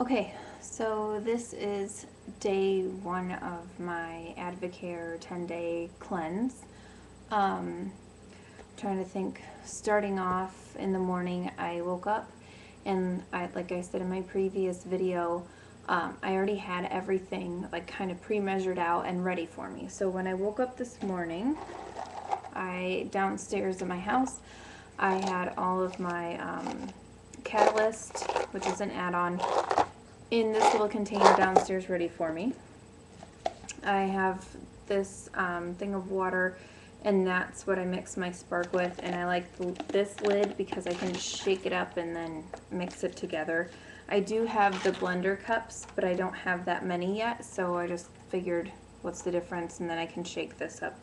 Okay, so this is day one of my Advocare 10-day cleanse. Um, Trying to think, starting off in the morning, I woke up and like I said in my previous video, I already had everything like kind of pre-measured out and ready for me. So when I woke up this morning, downstairs in my house, I had all of my Catalyst, which is an add-on, in this little container downstairs ready for me. I have this thing of water, and that's what I mix my Spark with, and I like this lid because I can shake it up and then mix it together. I do have the blender cups, but I don't have that many yet, so I just figured what's the difference, and then I can shake this up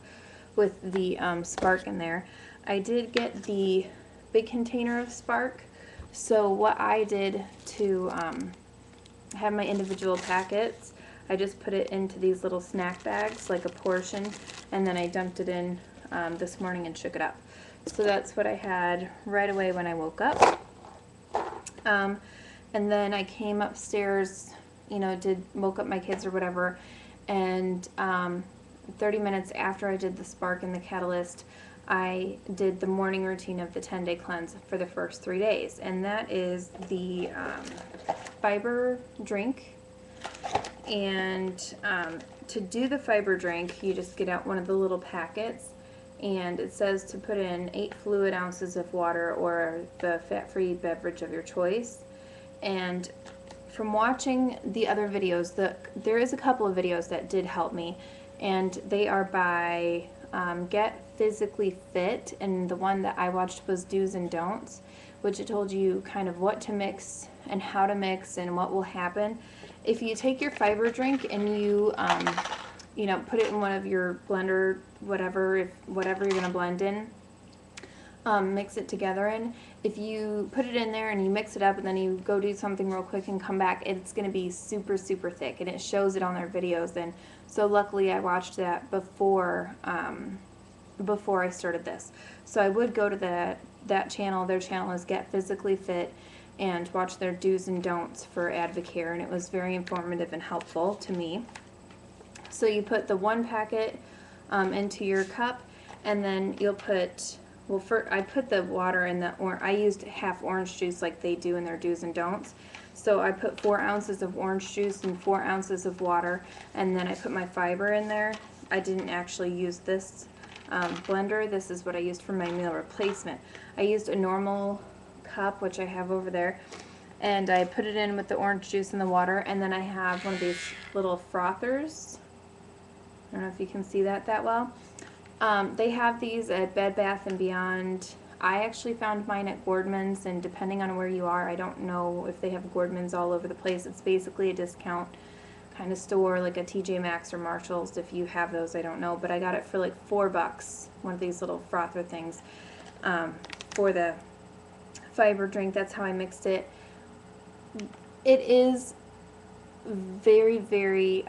with the Spark in there. I did get the big container of Spark, so what I did to have my individual packets, I just put it into these little snack bags, like a portion, and then I dumped it in this morning and shook it up. So that's what I had right away when I woke up. And then I came upstairs, you know, woke up my kids or whatever, and 30 minutes after I did the Spark and the Catalyst, I did the morning routine of the 10-day cleanse for the first 3 days, and that is the fiber drink. And to do the fiber drink, you just get out one of the little packets, and it says to put in 8 fluid ounces of water or the fat-free beverage of your choice. And from watching the other videos, there is a couple of videos that did help me, and they are by Get Physically Fit, and the one that I watched was Do's and Don'ts, which it told you kind of what to mix and how to mix and what will happen. If you take your fiber drink and you know, put it in one of your blender, whatever you're gonna blend in, mix it together in. If you put it in there and you mix it up and then you go do something real quick and come back, it's gonna be super, super thick, and it shows it on their videos. And so luckily I watched that before I started this. So I would go to that channel. Their channel is Get Physically Fit, and watch their do's and don'ts for Advocare, and it was very informative and helpful to me. So you put the one packet into your cup, and then you'll put, well, I put the water in I used half orange juice like they do in their do's and don'ts. So I put 4 ounces of orange juice and 4 ounces of water, and then I put my fiber in there. I didn't actually use this blender. This is what I used for my meal replacement. I used a normal cup, which I have over there, and I put it in with the orange juice and the water, and then I have one of these little frothers. I don't know if you can see that well. They have these at Bed Bath & Beyond. I actually found mine at Gordman's, and depending on where you are, I don't know if they have Gordman's all over the place. It's basically a discount kind of store, like a TJ Maxx or Marshall's. If you have those, I don't know, but I got it for like $4, one of these little frother things, for the fiber drink. That's how I mixed it. It is very, very,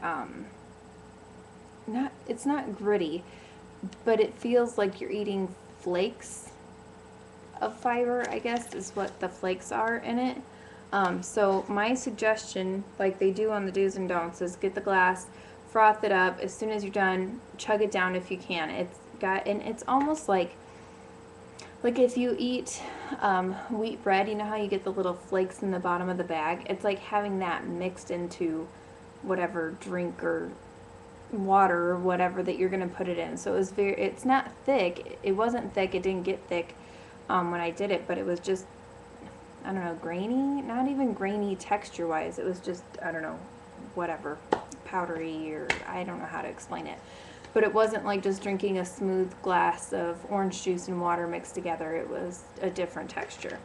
it's not gritty, but it feels like you're eating flakes of fiber, I guess, is what the flakes are in it. So my suggestion, like they do on the do's and don'ts, is get the glass, froth it up. As soon as you're done, chug it down if you can. And it's almost like if you eat wheat bread, you know how you get the little flakes in the bottom of the bag? It's like having that mixed into whatever drink or water or whatever that you're going to put it in. So it's not thick. It wasn't thick. It didn't get thick when I did it, but it was just, I don't know, grainy? Not even grainy texture-wise. It was just, I don't know, whatever, powdery, or I don't know how to explain it. But it wasn't like just drinking a smooth glass of orange juice and water mixed together. It was a different texture.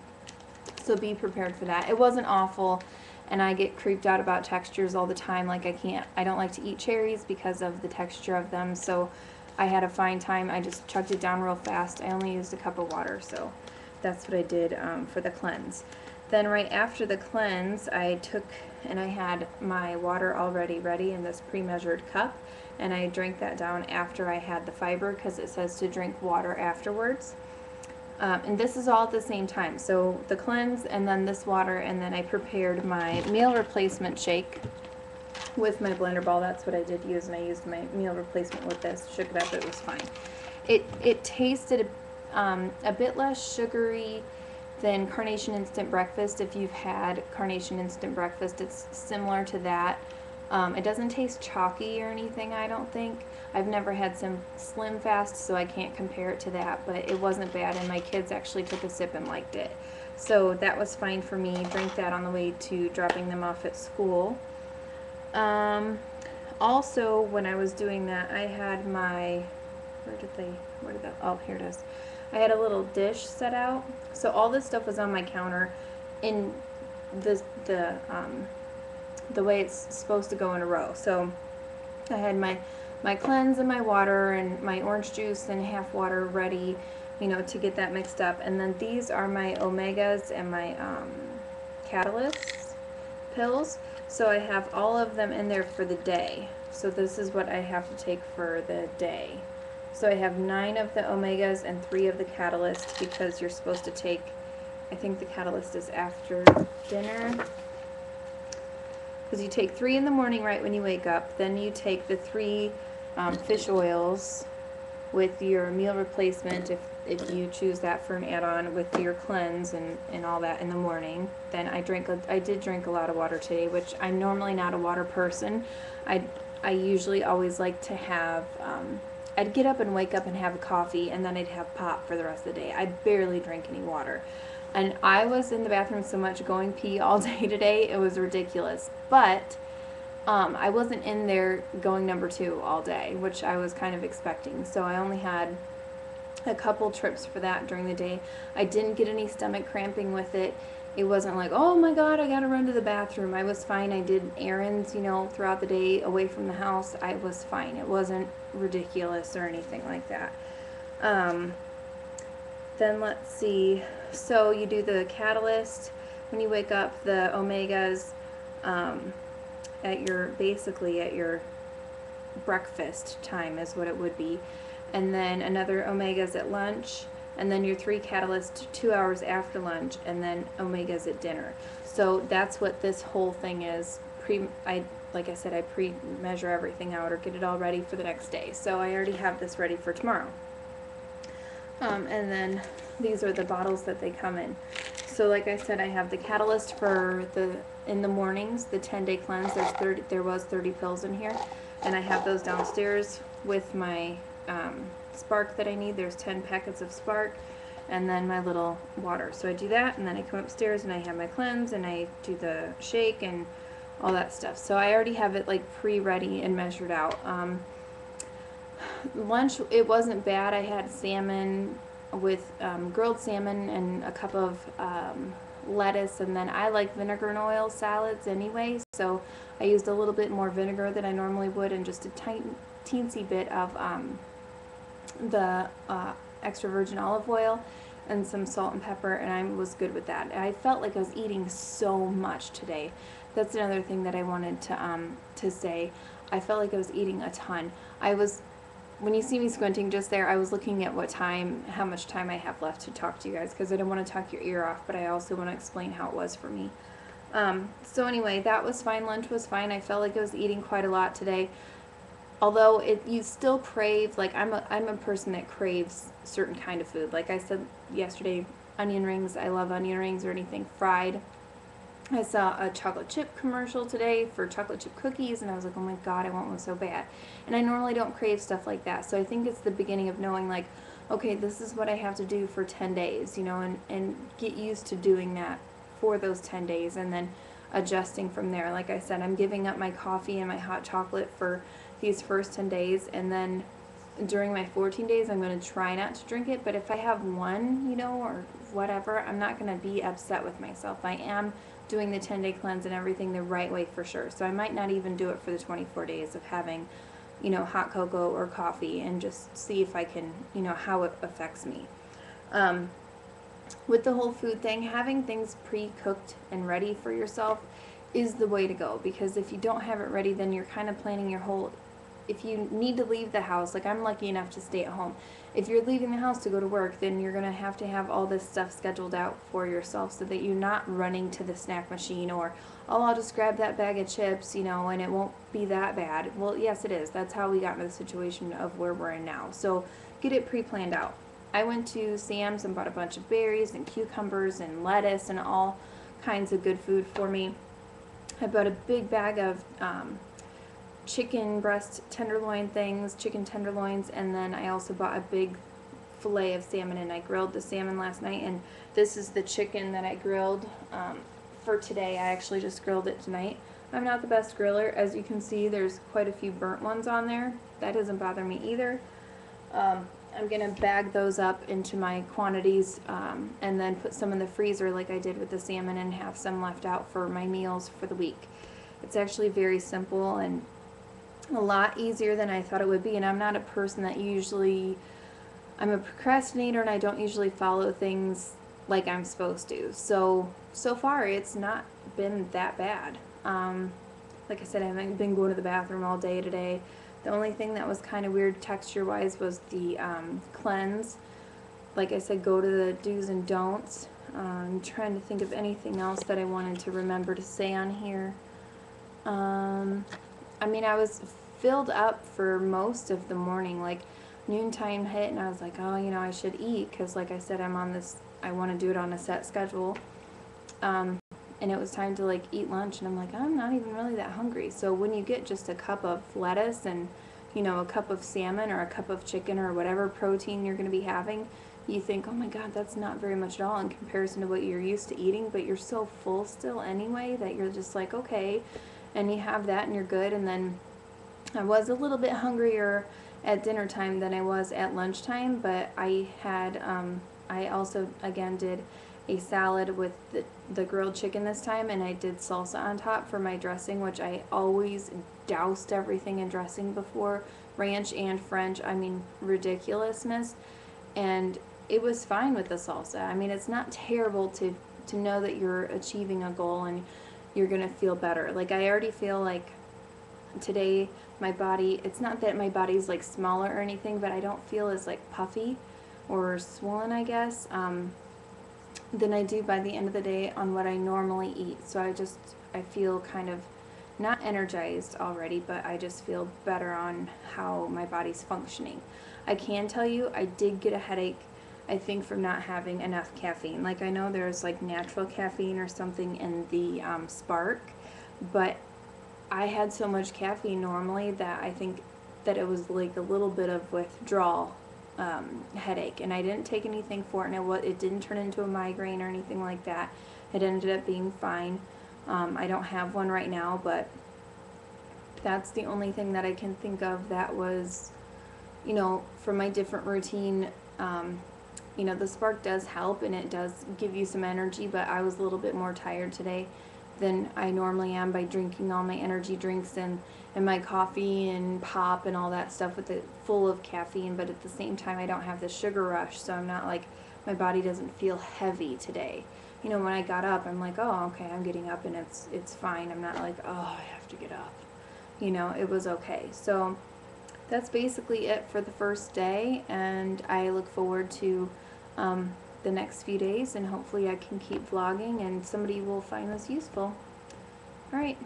So be prepared for that. It wasn't awful, and I get creeped out about textures all the time. Like I don't like to eat cherries because of the texture of them, so I had a fine time. I just chugged it down real fast. I only used a cup of water, so that's what I did for the cleanse. Then right after the cleanse, I took and I had my water already ready in this pre-measured cup, and I drank that down after I had the fiber because it says to drink water afterwards. And this is all at the same time. So the cleanse and then this water, and then I prepared my meal replacement shake with my blender ball. That's what I did use, and I used my meal replacement with this. Shook it up, it was fine. It tasted a bit less sugary than Carnation Instant Breakfast. If you've had Carnation Instant Breakfast, it's similar to that. It doesn't taste chalky or anything, I don't think. I've never had some Slim Fast, so I can't compare it to that, but it wasn't bad, and my kids actually took a sip and liked it. So that was fine for me. Drink that on the way to dropping them off at school. Also, when I was doing that, I had my, oh, here it is. I had a little dish set out. So all this stuff was on my counter in the way it's supposed to go in a row. So I had my cleanse and my water and my orange juice and half water ready, you know, to get that mixed up. And then these are my omegas and my catalyst pills. So I have all of them in there for the day. So this is what I have to take for the day. So I have 9 of the omegas and 3 of the catalyst, because you're supposed to take, I think the catalyst is after dinner. Because you take 3 in the morning right when you wake up, then you take the 3 fish oils with your meal replacement, if you choose that for an add-on, with your cleanse and all that in the morning. Then I did drink a lot of water today, which I'm normally not a water person. I usually always like to have, I'd get up and wake up and have a coffee, and then I'd have pop for the rest of the day. I barely drink any water. And I was in the bathroom so much going pee all day today, it was ridiculous. But I wasn't in there going number 2 all day, which I was kind of expecting. So I only had a couple trips for that during the day. I didn't get any stomach cramping with it. It wasn't like, oh my God, I gotta run to the bathroom. I was fine. I did errands, you know, throughout the day away from the house. I was fine. It wasn't ridiculous or anything like that. Then let's see. So you do the catalyst when you wake up, the omegas basically at your breakfast time is what it would be. And then another omegas at lunch, and then your 3 catalysts 2 hours after lunch, and then omegas at dinner. So that's what this whole thing is. Like I said, I pre-measure everything out or get it all ready for the next day. So I already have this ready for tomorrow. And then these are the bottles that they come in. So like I said, I have the catalyst for in the mornings, the 10-day cleanse. There was 30 pills in here, and I have those downstairs with my Spark that I need. There's 10 packets of Spark, and then my little water. So I do that, and then I come upstairs and I have my cleanse, and I do the shake and all that stuff. So I already have it like pre-ready and measured out. Lunch, it wasn't bad. I had salmon with grilled salmon and a cup of lettuce, and then I like vinegar and oil salads anyway, so I used a little bit more vinegar than I normally would, and just a teensy bit of the extra virgin olive oil and some salt and pepper, and I was good with that. I felt like I was eating so much today. That's another thing that I wanted to say. I felt like I was eating a ton. When you see me squinting just there, I was looking at how much time I have left to talk to you guys, because I don't want to talk your ear off, but I also want to explain how it was for me. So anyway, that was fine. Lunch was fine. I felt like I was eating quite a lot today. Although you still crave, like I'm a person that craves certain kind of food. Like I said yesterday, onion rings. I love onion rings or anything fried. I saw a chocolate chip commercial today for chocolate chip cookies, and I was like, oh my God, I want one so bad. And I normally don't crave stuff like that. So I think it's the beginning of knowing, like, okay, this is what I have to do for 10 days, you know, and get used to doing that for those 10 days and then adjusting from there. Like I said, I'm giving up my coffee and my hot chocolate for these first 10 days, and then during my 14 days, I'm going to try not to drink it. But if I have one, you know, or whatever, I'm not going to be upset with myself. I am doing the 10-day cleanse and everything the right way for sure. So I might not even do it for the 24 days of having, you know, hot cocoa or coffee, and just see if I can, you know, how it affects me. With the whole food thing, having things pre-cooked and ready for yourself is the way to go, because if you don't have it ready, then you're kind of planning your whole if you need to leave the house, like I'm lucky enough to stay at home. If you're leaving the house to go to work, then you're going to have all this stuff scheduled out for yourself so that you're not running to the snack machine or, oh, I'll just grab that bag of chips, you know, and it won't be that bad. Well, yes, it is. That's how we got into the situation of where we're in now. So get it pre-planned out. I went to Sam's and bought a bunch of berries and cucumbers and lettuce and all kinds of good food for me. I bought a big bag of chicken breast tenderloin things, chicken tenderloins, and then I also bought a big fillet of salmon, and I grilled the salmon last night, and this is the chicken that I grilled for today. I actually just grilled it tonight. I'm not the best griller. As you can see, there's quite a few burnt ones on there. That doesn't bother me either. I'm going to bag those up into my quantities and then put some in the freezer like I did with the salmon and have some left out for my meals for the week. It's actually very simple and a lot easier than I thought it would be, and I'm not a person that I'm a procrastinator and I don't usually follow things like I'm supposed to. So far it's not been that bad. Like I said, I haven't been going to the bathroom all day today. The only thing that was kind of weird texture-wise was the cleanse. Like I said, go to the do's and don'ts. I'm trying to think of anything else that I wanted to remember to say on here. I mean, I was filled up for most of the morning. Like, noontime hit, and I was like, oh, you know, I should eat, because like I said, I want to do it on a set schedule. And it was time to, like, eat lunch, and I'm like, I'm not even really that hungry. So when you get just a cup of lettuce and, you know, a cup of salmon or a cup of chicken or whatever protein you're going to be having, you think, oh my God, that's not very much at all in comparison to what you're used to eating, but you're so full still anyway that you're just like, okay, and you have that and you're good. And then I was a little bit hungrier at dinner time than I was at lunchtime, but I had, I also, again, did a salad with the grilled chicken this time, and I did salsa on top for my dressing, which I always doused everything in dressing before, ranch and French, I mean, ridiculousness, and it was fine with the salsa. I mean, it's not terrible to know that you're achieving a goal and you're gonna feel better. Like, I already feel like today my body, it's not that my body's like smaller or anything, but I don't feel as like puffy or swollen, I guess, than I do by the end of the day on what I normally eat. So I feel kind of not energized already, but I just feel better on how my body's functioning. I can tell you I did get a headache, I think, from not having enough caffeine. Like, I know there's like natural caffeine or something in the Spark, but I had so much caffeine normally that I think that it was like a little bit of withdrawal headache, and I didn't take anything for it, and it didn't turn into a migraine or anything like that. It ended up being fine. I don't have one right now, but that's the only thing that I can think of that was, you know, for my different routine. You know, the Spark does help and it does give you some energy, but I was a little bit more tired today than I normally am by drinking all my energy drinks and my coffee and pop and all that stuff with it full of caffeine, but at the same time I don't have the sugar rush, so I'm not like, my body doesn't feel heavy today. You know, when I got up, I'm like, oh, okay, I'm getting up and it's fine. I'm not like, oh, I have to get up. You know, it was okay. So that's basically it for the first day, and I look forward to the next few days, and hopefully I can keep vlogging and somebody will find this useful. Alright,